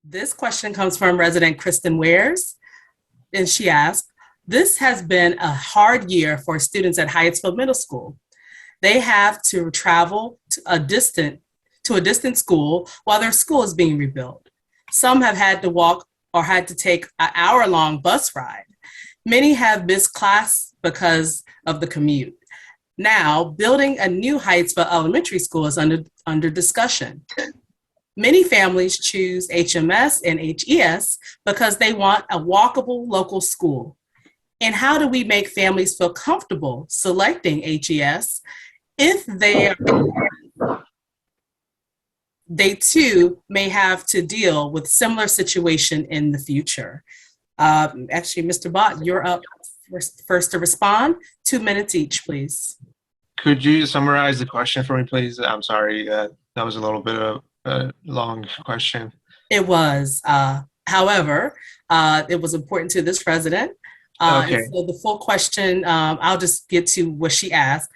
This question comes from resident Kristen Wares, and she asked, this has been a hard year for students at Hyattsville Middle School. They have to travel to a distant school while their school is being rebuilt. Some have had to walk or had to take an hour-long bus ride. Many have missed class because of the commute. Now, building a new Hyattsville Elementary School is under discussion. Many families choose HMS and HES because they want a walkable local school. And how do we make families feel comfortable selecting HES if they too may have to deal with similar situation in the future? Actually, Mr. Bott, you're up first to respond. 2 minutes each, please. Could you summarize the question for me, please? I'm sorry, that was a little bit of a long question. It was. However, it was important to this resident. Okay. So the full question, I'll just get to what she asked.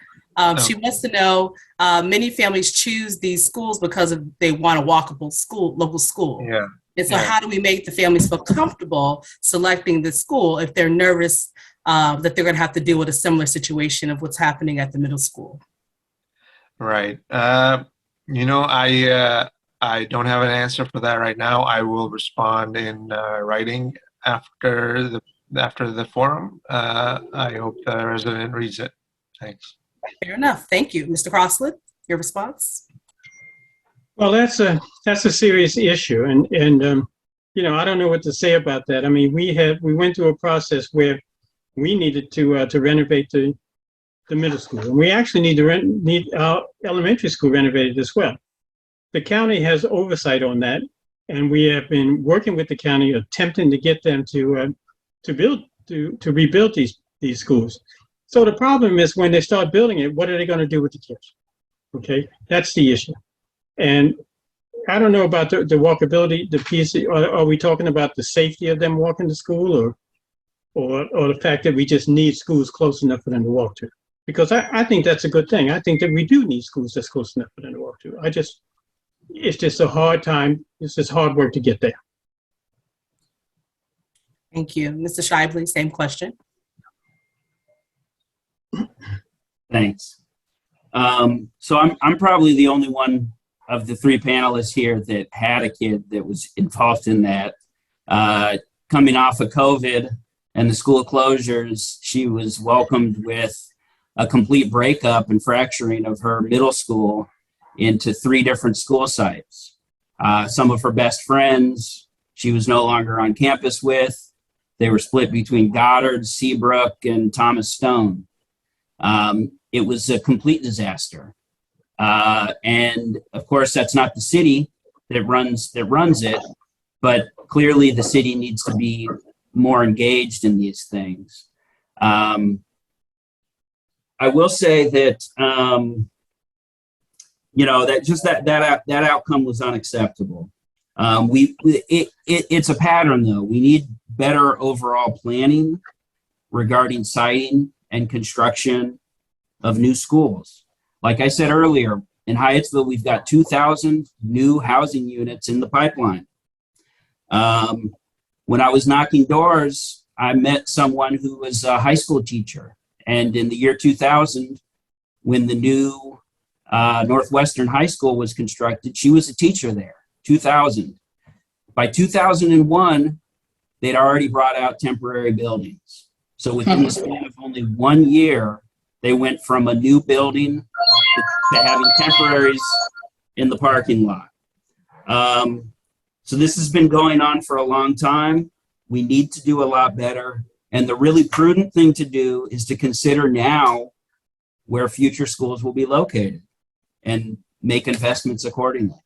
She wants to know, many families choose these schools because they want a walkable school, local school. Yeah. And so how do we make the families feel comfortable selecting the school if they're nervous that they're going to have to deal with a similar situation of what's happening at the middle school? Right. I don't have an answer for that right now. I will respond in writing after the forum. I hope the resident reads it. Thanks. Fair enough. Thank you. Mr. Crossland, your response? Well, that's a serious issue, and I don't know what to say about that. I mean, we went through a process where we needed to renovate the middle school, and we actually need our elementary school renovated as well. The county has oversight on that, and we have been working with the county, attempting to get them to rebuild these schools. So the problem is when they start building it, what are they going to do with the kids? Okay, that's the issue. And I don't know about the walkability, the piece. Are we talking about the safety of them walking to school, or the fact that we just need schools close enough for them to walk to? Because I think that's a good thing. I think that we do need schools that's close enough for them to walk to. It's just a hard time. It's just hard work to get there. Thank you. Mr. Shibley, same question. Thanks. So I'm probably the only one of the three panelists here that had a kid that was involved in that. Coming off of COVID and the school closures, she was welcomed with a complete breakup and fracturing of her middle school into 3 different school sites. Some of her best friends she was no longer on campus with. They were split between Goddard, Seabrook, and Thomas Stone. It was a complete disaster. And of course, that's not the city that runs it, but clearly the city needs to be more engaged in these things. I will say that, that outcome was unacceptable. It's a pattern though. We need better overall planning regarding siting and construction of new schools. Like I said earlier, in Hyattsville, we've got 2,000 new housing units in the pipeline. When I was knocking doors, I met someone who was a high school teacher. And in the year 2000, when the new Northwestern High School was constructed, she was a teacher there, 2000. By 2001, they'd already brought out temporary buildings. So within the span of only 1 year, they went from a new building to having temporaries in the parking lot. So this has been going on for a long time. We need to do a lot better. And the really prudent thing to do is to consider now where future schools will be located and make investments accordingly.